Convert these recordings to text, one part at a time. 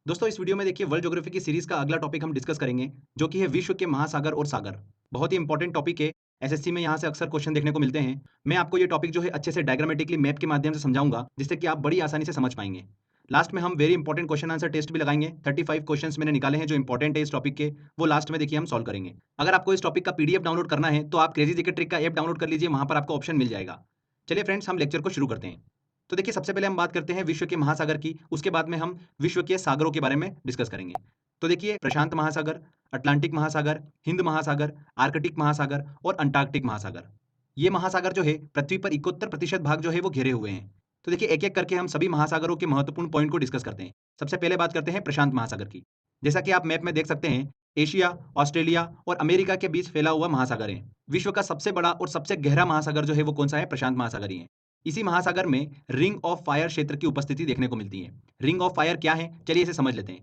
दोस्तों इस वीडियो में देखिए वर्ल्ड ज्योग्राफी की सीरीज का अगला टॉपिक हम डिस्कस करेंगे जो कि है विश्व के महासागर और सागर। बहुत ही इंपॉर्टेंट टॉपिक है। एसएससी में यहाँ से अक्सर क्वेश्चन देखने को मिलते हैं। मैं आपको ये टॉपिक जो है अच्छे से डायग्रामेटिकली मैप के माध्यम से समझाऊंगा जिससे कि आप बड़ी आसानी से समझ पाएंगे। लास्ट में हम very important question answer test भी लगाएंगे। 35 क्वेश्चंस मैंने निकाले हैं जो इंपॉर्टेंट है इस टॉपिक के, वो लास्ट में देखिए हम सॉल्व करेंगे। अगर आपको इस टॉपिक का पीडीएफ डाउनलोड करना है तो आप क्रेजी जीके ट्रिक का ऐप डाउनलोड कर लीजिए, वहां पर आपको ऑप्शन मिल जाएगा। चलिए फ्रेंड्स, हम लेक्चर को शुरू करते हैं। तो देखिए सबसे पहले हम बात करते हैं विश्व के महासागर की, उसके बाद में हम विश्व के सागरों के बारे में डिस्कस करेंगे। तो देखिए प्रशांत महासागर, अटलांटिक महासागर, हिंद महासागर, आर्कटिक महासागर और अंटार्कटिक महासागर। ये महासागर जो है पृथ्वी पर 71% भाग जो है वो घेरे हुए हैं। तो देखिए एक एक करके हम सभी महासागरों के महत्वपूर्ण पॉइंट को डिस्कस करते हैं। सबसे पहले बात करते हैं प्रशांत महासागर की। जैसा कि आप मैप में देख सकते हैं, एशिया, ऑस्ट्रेलिया और अमेरिका के बीच फैला हुआ महासागर है। विश्व का सबसे बड़ा और सबसे गहरा महासागर जो है वो कौन सा है? प्रशांत महासागर ही है। इसी महासागर में रिंग ऑफ फायर क्षेत्र की उपस्थिति देखने को मिलती है। रिंग ऑफ फायर क्या है, चलिए इसे समझ लेते हैं।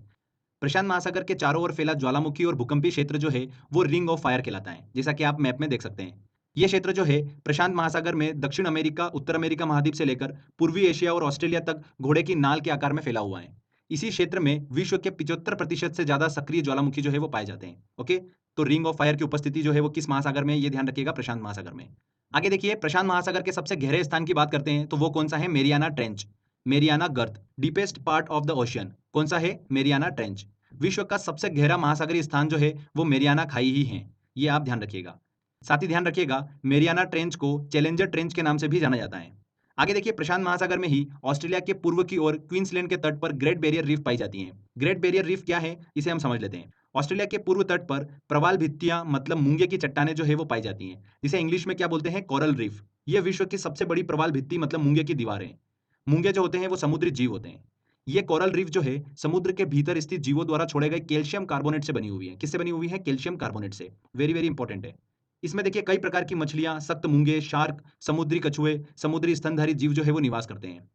प्रशांत महासागर के चारों ओर फैला ज्वालामुखी और भूकंपीय क्षेत्र जो है वो रिंग ऑफ फायर कहलाता है, जैसा कि आप मैप में देख सकते हैं। यह क्षेत्र जो है प्रशांत महासागर में दक्षिण अमेरिका, उत्तर अमेरिका महाद्वीप से लेकर पूर्वी एशिया और ऑस्ट्रेलिया तक घोड़े की नाल के आकार में फैला हुआ है। इसी क्षेत्र में विश्व के 75% से ज्यादा सक्रिय ज्वालामुखी जो है वो पाए जाते हैं। ओके, तो रिंग ऑफ फायर की उपस्थिति जो है वो किस महासागर में है, ये ध्यान रखिएगा, प्रशांत महासागर में। आगे देखिए प्रशांत महासागर के सबसे गहरे स्थान की बात करते हैं तो वो कौन सा है? मेरियाना ट्रेंच, मेरियाना गर्त, deepest part of the ocean. कौन सा है? Mariana trench. विश्व का सबसे गहरा महासागरीय स्थान जो है वो मेरियाना खाई ही है, ये आप ध्यान रखिएगा। साथ ही ध्यान रखिएगा मेरियाना ट्रेंच को चैलेंजर ट्रेंच के नाम से भी जाना जाता है। आगे देखिए प्रशांत महासागर में ही ऑस्ट्रेलिया के पूर्व की ओर क्वींसलैंड के तट पर ग्रेट बैरियर रीफ पाई जाती हैं। ग्रेट बैरियर रीफ क्या है, इसे हम समझ लेते हैं। ऑस्ट्रेलिया के पूर्व तट पर प्रवाल भित्तियां मतलब मूंगे की चट्टानें जो है वो पाई जाती हैं, जिसे इंग्लिश में क्या बोलते हैं? Coral reef. ये विश्व की सबसे बड़ी प्रवाल भित्ति मतलब मूंगे की दीवार है। मूंगे जो होते हैं वो समुद्री जीव होते हैं। ये कोरल रीफ जो है समुद्र के भीतर स्थित जीवों द्वारा छोड़े गए कैल्शियम कार्बोनेट से बनी हुई है। किससे बनी हुई है? कैल्शियम कार्बोनेट से। वेरी वेरी इंपॉर्टेंट है। इसमें देखिए कई प्रकार की मछलियां, सख्त मूंगे, शार्क, समुद्री कछुए, समुद्री स्तनधारी जीव जो है वो निवास करते हैं।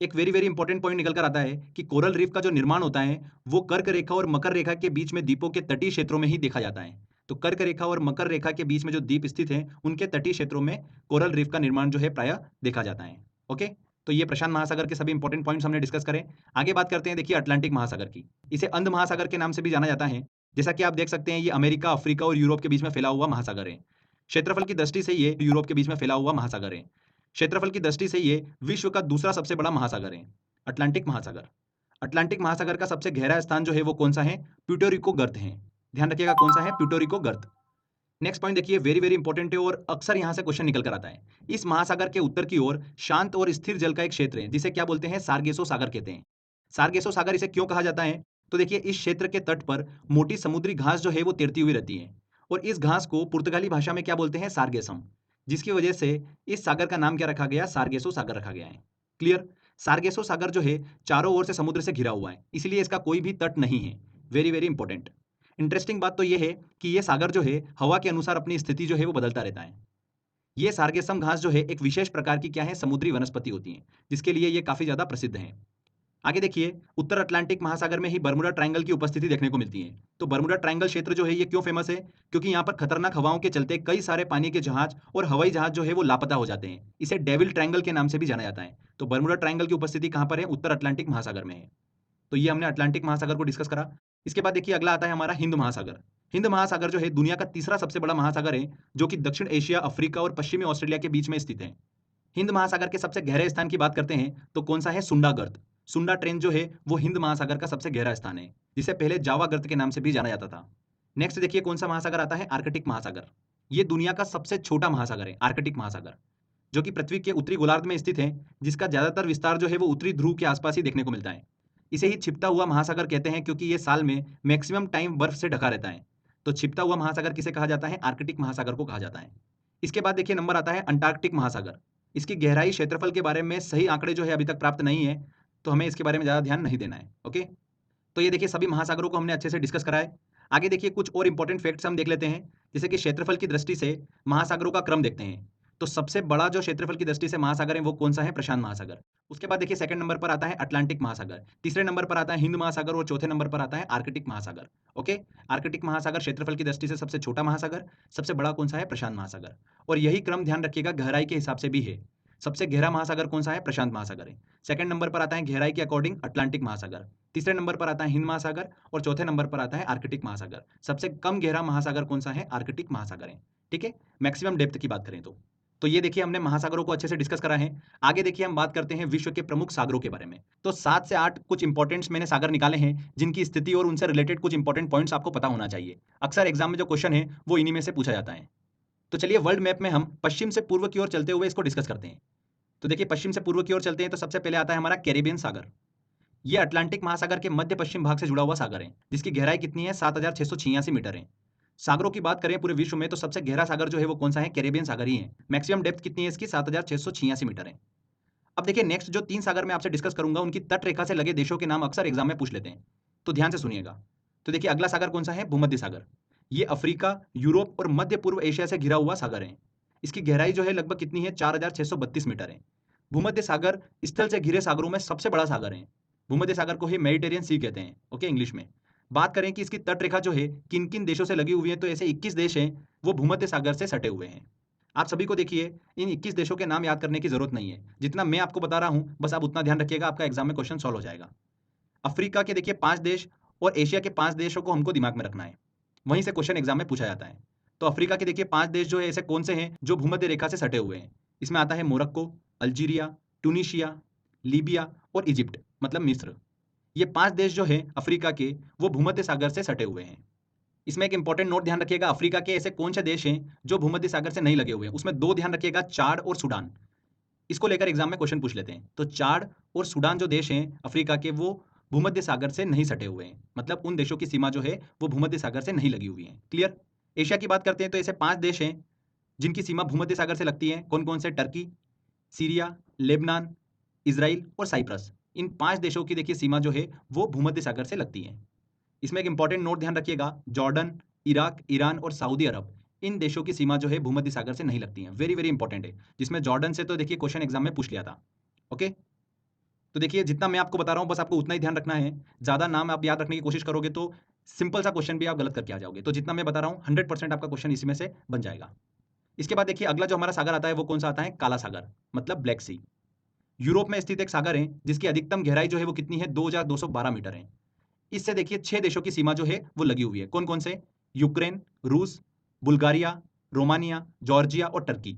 एक वेरी वेरी इंपॉर्टेंट पॉइंट निकल कर आता है कि कोरल रीफ का जो निर्माण होता है वो कर्क रेखा और मकर रेखा के बीच में द्वीपों के तटीय क्षेत्रों में ही देखा जाता है। तो कर्क रेखा और मकर रेखा के बीच में जो द्वीप स्थित हैं उनके तटीय क्षेत्रों में कोरल रीफ का निर्माण जो है प्रायः देखा जाता है। ओके, तो ये प्रशांत महासागर के सभी इंपॉर्टेंट पॉइंट्स हमने डिस्कस करें। आगे बात करते हैं देखिए अटलांटिक महासागर की। इसे अंध महासागर के नाम से भी जाना जाता है। जैसा कि आप देख सकते हैं ये अमेरिका, अफ्रीका और यूरोप के बीच में फैला हुआ महासागर है। क्षेत्रफल की दृष्टि से ये यूरोप के बीच में फैला हुआ महासागर है। क्षेत्रफल की दृष्टि से ये विश्व का दूसरा सबसे बड़ा महासागर है, अटलांटिक महासागर। अटलांटिक महासागर का सबसे गहरा स्थान जो है वो कौन सा है? प्यूटोरिको गर्त है। ध्यान रखिएगा कौन सा है? प्यूटोरिको गर्त। नेक्स्ट पॉइंट देखिए वेरी वेरी इंपॉर्टेंट है और अक्सर यहां से क्वेश्चन निकल कर आता है। इस महासागर के उत्तर की ओर शांत और स्थिर जल का एक क्षेत्र है जिसे क्या बोलते हैं? सार्गेसो सागर कहते हैं। सार्गेसो सागर इसे क्यों कहा जाता है? तो देखिए इस क्षेत्र के तट पर मोटी समुद्री घास जो है वो तैरती हुई रहती है और इस घास को पुर्तगाली भाषा में क्या बोलते हैं? सार्गेसम। जिसकी वजह से इस सागर का नाम क्या रखा गया? सार्गेसो सागर रखा गया है। क्लियर? सार्गेसो सागर जो है चारों ओर से समुद्र से घिरा हुआ है, इसलिए इसका कोई भी तट नहीं है। Very very important. इंटरेस्टिंग बात तो ये है कि ये सागर जो है हवा के अनुसार अपनी स्थिति जो है वो बदलता रहता है। ये सार्गेसम घास जो है एक विशेष प्रकार की क्या है? समुद्री वनस्पति होती है, जिसके लिए ये काफी ज्यादा प्रसिद्ध है। आगे देखिए उत्तर अटलांटिक महासागर में ही बर्मुडा ट्रायंगल की उपस्थिति देखने को मिलती है। तो बर्मुडा ट्रायंगल क्षेत्र जो है ये क्यों फेमस है? क्योंकि यहाँ पर खतरनाक हवाओं के चलते कई सारे पानी के जहाज और हवाई जहाज जो है वो लापता हो जाते हैं। इसे डेविल ट्रायंगल के नाम से भी जाना जाता है। तो बर्मुडा ट्रायंगल की उपस्थिति कहाँ पर है? उत्तर अटलांटिक महासागर में है। तो ये हमने अटलांटिक महासागर को डिस्कस करा। इसके बाद देखिए अगला आता है हमारा हिंद महासागर। हिंद महासागर जो है दुनिया का तीसरा सबसे बड़ा महासागर है जो कि दक्षिण एशिया, अफ्रीका और पश्चिमी ऑस्ट्रेलिया के बीच में स्थित है। हिंद महासागर के सबसे गहरे स्थान की बात करते हैं तो कौन सा है? सुंडा गर्त। सुंडा ट्रेंच जो है वो हिंद महासागर का सबसे गहरा स्थान है, जिसे पहले जावा गर्त के नाम से भी जाना जाता था। नेक्स्ट देखिए कौन सा महासागर आता है? आर्कटिक महासागर। ये दुनिया का सबसे छोटा महासागर है, आर्कटिक महासागर, जो कि पृथ्वी के उत्तरी गोलार्ध में स्थित है, जिसका ज्यादातर विस्तार जो है वो उत्तरी ध्रुव के आसपास ही देखने को मिलता है। इसे ही छिपता हुआ महासागर कहते हैं क्योंकि ये साल में मैक्सिमम टाइम बर्फ से ढका रहता है। तो छिपता हुआ महासागर किसे कहा जाता है? आर्कटिक महासागर को कहा जाता है। इसके बाद देखिए नंबर आता है अंटार्कटिक महासागर। इसकी गहराई, क्षेत्रफल के बारे में सही आंकड़े जो है अभी तक प्राप्त नहीं है, तो हमें इसके बारे में ज्यादा ध्यान नहीं देना है। ओके, तो ये देखिए सभी महासागरों को हमने अच्छे से डिस्कस करा है। आगे देखिए कुछ और इंपॉर्टेंट फैक्ट्स हम देख लेते हैं। जैसे कि क्षेत्रफल की दृष्टि से महासागरों का क्रम देखते हैं। तो सबसे बड़ा जो क्षेत्रफल की दृष्टि से महासागर है वो कौन सा है? प्रशांत महासागर। उसके बाद देखिए सेकंड नंबर पर आता है अटलांटिक महासागर, तीसरे नंबर पर आता है हिंद महासागर और चौथे नंबर पर आता है आर्कटिक महासागर। ओके, आर्कटिक महासागर क्षेत्रफल की दृष्टि से सबसे छोटा महासागर, सबसे बड़ा कौन सा है? प्रशांत महासागर। और यही क्रम ध्यान रखिएगा गहराई के हिसाब से भी है। सबसे गहरा महासागर कौन सा है? प्रशांत महासागर है। सेकंड नंबर पर आता है गहराई के अकॉर्डिंग अटलांटिक महासागर। तीसरे नंबर पर आता है हिंद महासागर और चौथे नंबर पर आता है आर्कटिक महासागर। सबसे कम गहरा महासागर कौन सा है? आर्कटिक महासागर है। ठीक है, मैक्सिमम डेप्थ की बात करें तो ये देखिए हमने महासागरों को अच्छे से डिस्कस करा है। आगे देखिए हम बात करते हैं विश्व के प्रमुख सागरों के बारे में। तो 7 से 8 कुछ इंपॉर्टेंट्स मैंने सागर निकाले हैं जिनकी स्थिति और उनसे रिलेटेड कुछ इंपॉर्टेंट पॉइंट्स आपको पता होना चाहिए। अक्सर एग्जाम में जो क्वेश्चन है वो इन्हीं में से पूछा जाता है। तो चलिए वर्ल्ड मैप में हम पश्चिम से पूर्व की ओर चलते हुए इसको डिस्कस करते हैं। तो देखिए पश्चिम से पूर्व की ओर चलते हैं तो सबसे पहले आता है हमारा कैरिबियन सागर। ये अटलांटिक महासागर के मध्य पश्चिम भाग से जुड़ा हुआ सागर है जिसकी गहराई कितनी है? 7,686 मीटर है। सागरों की बात करें पूरे विश्व में तो सबसे गहरा सागर जो है वो कौन सा है? कैरिबियन सागर ही है। मैक्सिमम डेप्थ कितनी है इसकी? 7,686 मीटर है। अब देखिए नेक्स्ट जो 3 सागर मैं आपसे डिस्कस करूंगा उनकी तट रेखा से लगे देशों के नाम अक्सर एग्जाम में पूछ लेते हैं, तो ध्यान से सुनिएगा। तो देखिए अगला सागर कौन सा है? भूमध्य सागर। ये अफ्रीका, यूरोप और मध्य पूर्व एशिया से घिरा हुआ सागर है। इसकी गहराई जो है लगभग कितनी है? 4,632 मीटर है। भूमध्य सागर स्थल से घिरे सागरों में सबसे बड़ा सागर है। भूमध्य सागर को ही मेडिटेरियन सी कहते हैं, ओके इंग्लिश में। बात करें कि इसकी तट रेखा जो है किन किन देशों से लगी हुई है, तो ऐसे 21 देश हैं वो भूमध्य सागर से सटे हुए हैं। आप सभी को देखिए इन 21 देशों के नाम याद करने की जरूरत नहीं है, जितना मैं आपको बता रहा हूं बस आप उतना ध्यान रखिएगा, आपका एग्जाम में क्वेश्चन सॉल्व हो जाएगा। अफ्रीका के देखिए 5 देश और एशिया के 5 देशों को हमको दिमाग में रखना है, वहीं से क्वेश्चन एग्जाम में पूछा जाता है। तो अफ्रीका के देखिए 5 देश जो है ऐसे कौन से हैं जो भूमध्य रेखा से सटे हुए हैं? इसमें आता है मोरक्को, अल्जीरिया, ट्यूनीशिया, लीबिया और इजिप्ट मतलब मिस्र। ये 5 देश जो हैं अफ्रीका के वो भूमध्य सागर से सटे हुए हैं। इसमें एक इंपॉर्टेंट नोट ध्यान रखिएगा, अफ्रीका के ऐसे कौन से देश हैं जो भूमध्य सागर से नहीं लगे हुए हैं? उसमें 2 ध्यान रखिएगा, चाड और सूडान। इसको लेकर एग्जाम में क्वेश्चन पूछ लेते हैं। तो चाड और सूडान जो देश हैं अफ्रीका के वो भूमध्य सागर से नहीं सटे हुए हैं, मतलब उन देशों की सीमा जो है वो भूमध्य सागर से नहीं लगी हुई है। क्लियर? एशिया की बात करते हैं तो ऐसे 5 देश हैं जिनकी सीमा भूमध्य सागर से लगती है। कौन कौन से? टर्की, सीरिया, लेबनान, इजराइल और साइप्रस। इन 5 देशों की देखिए सीमा जो है वो भूमध्य सागर से लगती है। इसमें एक इंपॉर्टेंट नोट ध्यान रखिएगा, जॉर्डन, इराक, ईरान और सऊदी अरब, इन देशों की सीमा जो है भूमध्य सागर से नहीं लगती है। वेरी वेरी इंपॉर्टेंट है, जिसमें जॉर्डन से तो देखिए क्वेश्चन एग्जाम में पूछ लिया था। ओके, तो देखिए जितना मैं आपको बता रहा हूं बस आपको उतना ही ध्यान रखना है। ज्यादा नाम आप याद रखने की कोशिश करोगे तो सिंपल सा क्वेश्चन भी आप गलत करके आ जाओगे। तो जितना मैं बता रहा हूं 100% आपका क्वेश्चन इसी में से बन जाएगा। इसके बाद देखिए अगला जो हमारा सागर आता है वो कौन सा आता है? काला सागर मतलब ब्लैक सी। यूरोप में स्थित एक सागर है जिसकी अधिकतम गहराई जो है वो कितनी है? 2,212 मीटर है। इससे देखिए 6 देशों की सीमा जो है वो लगी हुई है। कौन कौन से? यूक्रेन, रूस, बुल्गारिया, रोमानिया, जॉर्जिया और टर्की।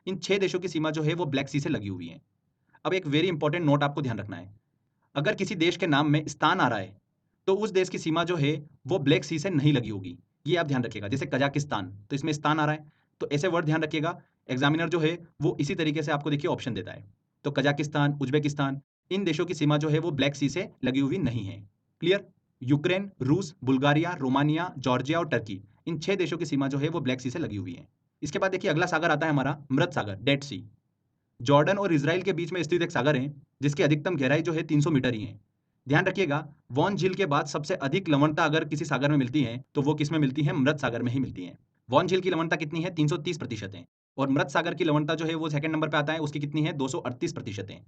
इन 6 देशों की सीमा जो है वो ब्लैक सी से लगी हुई है। अब एक वेरी इंपॉर्टेंट नोट आपको ध्यान रखना है, अगर किसी देश के नाम में स्थान आ रहा है तो उस देश की सीमा जो है वो ब्लैक सी से नहीं लगी होगी। ये आप ध्यान रखिएगा। जैसे कजाकिस्तान, तो इसमें स्थान आ रहा है तो ऐसे वर्ड ध्यान रखिएगा। एग्जामिनर जो है वो इसी तरीके से आपको देखिए ऑप्शन देता है। तो कजाकिस्तान, उज्बेकिस्तान, इन देशों की सीमा जो है वो ब्लैक सी से लगी हुई नहीं है। क्लियर? यूक्रेन, रूस, बुल्गारिया, रोमानिया, जॉर्जिया और टर्की, इन 6 देशों की सीमा जो है वो ब्लैक सी से लगी हुई है। इसके बाद देखिए अगला सागर आता है हमारा मृत सागर, डेड सी। जॉर्डन और इजराइल के बीच में स्थित एक सागर है जिसकी अधिकतम गहराई जो है 300 मीटर ही है। ध्यान रखिएगा, वॉन झील के बाद सबसे अधिक लवणता अगर किसी सागर में मिलती है तो वो किस में मिलती है? मृत सागर में ही मिलती है। वॉन झील की लवणता कितनी है? 330% है। और मृत सागर की लवणता जो है वो सेकंड नंबर पे आता है, उसकी कितनी है? 238% है।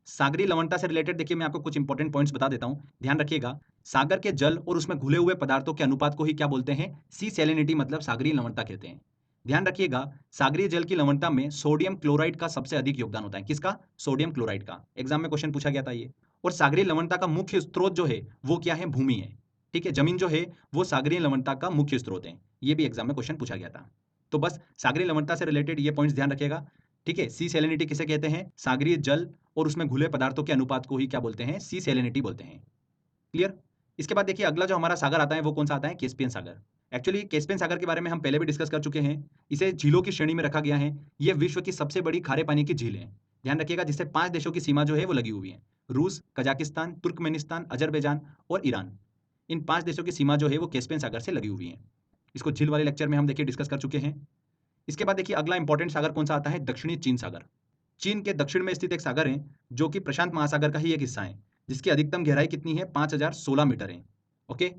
सागरीय लवणता से रिलेटेड देखिए मैं आपको कुछ इंपॉर्टेंट पॉइंट्स बता देता हूं, ध्यान रखिएगा। सागर के जल और उसमें घुले हुए पदार्थों के अनुपात को ही क्या बोलते हैं? सी सैलिनिटी मतलब सागरीय लवणता कहते हैं। ध्यान रखिएगा, सागरीय जल की लवणता में सोडियम क्लोराइड का सबसे अधिक योगदान होता है। किसका? सोडियम क्लोराइड का। एग्जाम में क्वेश्चन पूछा गया था ये। और सागरीय लवणता का मुख्य स्रोत जो है वो क्या है? भूमि है। ठीक है, जमीन जो है वो सागरीय लवणता का मुख्य स्रोत है। ये भी एग्जाम में क्वेश्चन पूछा गया था। तो बस सागरीय लवणता से रिलेटेड ये पॉइंट्स ध्यान रखिएगा। ठीक है, सी सैलिनिटी किसे कहते हैं? सागरीय जल और उसमें घुले पदार्थों के अनुपात को ही क्या बोलते हैं? सी सैलिनिटी बोलते हैं। क्लियर? इसके बाद देखिए अगला जो हमारा सागर आता है वो कौन सा आता है? कैस्पियन सागर। एक्चुअली कैस्पियन सागर के बारे में हम पहले भी डिस्कस कर चुके हैं। इसे झीलों की श्रेणी में रखा गया है। यह विश्व की सबसे बड़ी खारे पानी की झील है। ध्यान रखिएगा, जिससे 5 देशों की सीमा जो है वो लगी हुई है। रूस, कजाकिस्तान, तुर्कमेनिस्तान, अजरबैजान और ईरान। इन 5 देशों की सीमा जो है वो कैस्पियन सागर से लगी हुई है। इसको झील वाले लेक्चर में हम देखिए डिस्कस कर चुके हैं। इसके बाद देखिए अगला इंपॉर्टेंट सागर कौन सा आता है? दक्षिणी चीन सागर। चीन के दक्षिण में स्थित एक सागर है जो कि प्रशांत महासागर का ही एक हिस्सा है, जिसकी अधिकतम गहराई कितनी है? 5,016 मीटर है। ओके,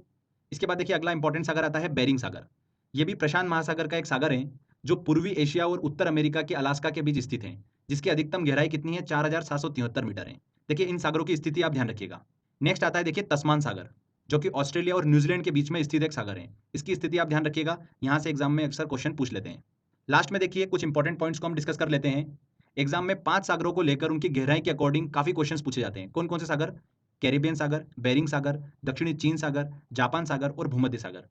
इसके बाद देखिए अगला इंपॉर्टेंट सागर आता है बेरिंग सागर। यह भी प्रशांत महासागर का एक सागर है जो पूर्वी एशिया और उत्तर अमेरिका के अलास्का के बीच स्थित है, जिसकी अधिकतम गहराई कितनी है? 4,773 मीटर है। देखिए इन सागरों की स्थिति आप ध्यान रखिएगा। नेक्स्ट आता है देखिए तस्मान सागर, जो कि ऑस्ट्रेलिया और न्यूजीलैंड के बीच में स्थित एक सागर है। इसकी स्थिति आप ध्यान रखिएगा, यहाँ से एग्जाम में अक्सर क्वेश्चन पूछ लेते हैं। लास्ट में देखिए कुछ इंपॉर्टेंट पॉइंट्स को हम डिस्कस कर लेते हैं। एग्जाम में 5 सागरों को लेकर उनकी गहराई के अकॉर्डिंग काफी क्वेश्चंस पूछे जाते हैं। कौन-कौन से सागर? कैरिबियन सागर, बेरिंग सागर, दक्षिणी चीन सागर, जापान सागर और भूमध्य सागर।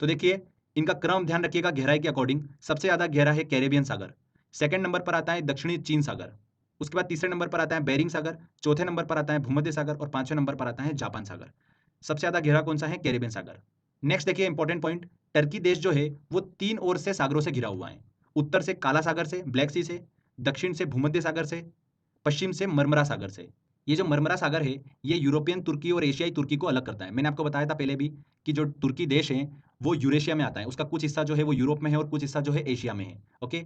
तो देखिए, इनका क्रम ध्यान रखिएगा गहराई के अकॉर्डिंग। सबसे ज़्यादा गहरा है कैरिबियन सागर, सेकंड नंबर पर आता है दक्षिणी चीन सागर, उसके बाद तीसरे नंबर पर आता है बेरिंग सागर, चौथे नंबर पर आता है भूमध्य सागर और पांचवें नंबर पर आता है जापान सागर। सबसे ज़्यादा गहरा कौन सा है? कैरिबियन सागर। नेक्स्ट देखिए इंपॉर्टेंट पॉइंट, टर्की देश जो है वो 3 ओर से सागरों से घिरा हुआ है। उत्तर से काला सागर से, ब्लैक सी से, दक्षिण से भूमध्य सागर से, पश्चिम से मरमरा सागर से। ये जो मरमरा सागर है, ये यूरोपियन तुर्की और एशियाई तुर्की को अलग करता है। मैंने आपको बताया था पहले भी कि जो तुर्की देश है वो यूरेशिया में आता है, उसका कुछ हिस्सा जो है वो यूरोप में है और कुछ हिस्सा जो है एशिया में है। ओके,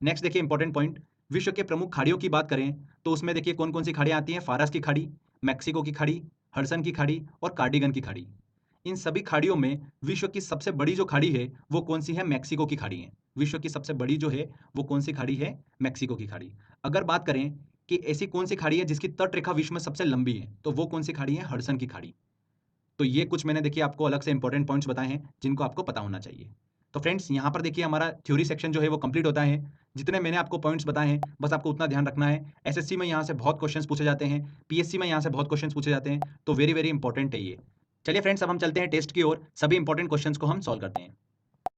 नेक्स्ट देखिए इंपॉर्टेंट पॉइंट, विश्व के प्रमुख खाड़ियों की बात करें तो उसमें देखिए कौन कौन सी खाड़ियाँ आती हैं? फारस की खाड़ी, मैक्सिको की खाड़ी, हडसन की खाड़ी और कार्डिगन की खाड़ी। इन सभी खाड़ियों में विश्व की सबसे बड़ी जो खाड़ी है वो कौन सी है? मैक्सिको की खाड़ी है। विश्व की सबसे बड़ी जो है वो कौन सी खाड़ी है? मैक्सिको की खाड़ी। अगर बात करें कि ऐसी कौन सी खाड़ी है जिसकी तट रेखा विश्व में सबसे लंबी है, तो वो कौन सी खाड़ी है? हडसन की खाड़ी। तो ये कुछ मैंने देखिए आपको अलग से इंपॉर्टेंट पॉइंट्स बताए हैं जिनको आपको पता होना चाहिए। तो फ्रेंड्स यहाँ पर देखिए हमारा थ्योरी सेक्शन जो है वो कंप्लीट होता है। जितने मैंने आपको पॉइंट्स बताए हैं बस आपको उतना ध्यान रखना है। एसएससी में यहाँ से बहुत क्वेश्चंस पूछे जाते हैं, पीएससी में यहाँ से बहुत क्वेश्चंस पूछे जाते हैं, तो वेरी वेरी इंपॉर्टेंट है ये। चलिए फ्रेंड्स, अब हम चलते हैं टेस्ट की ओर, सभी इंपॉर्टेंट क्वेश्चंस को हम सॉल्व करते हैं।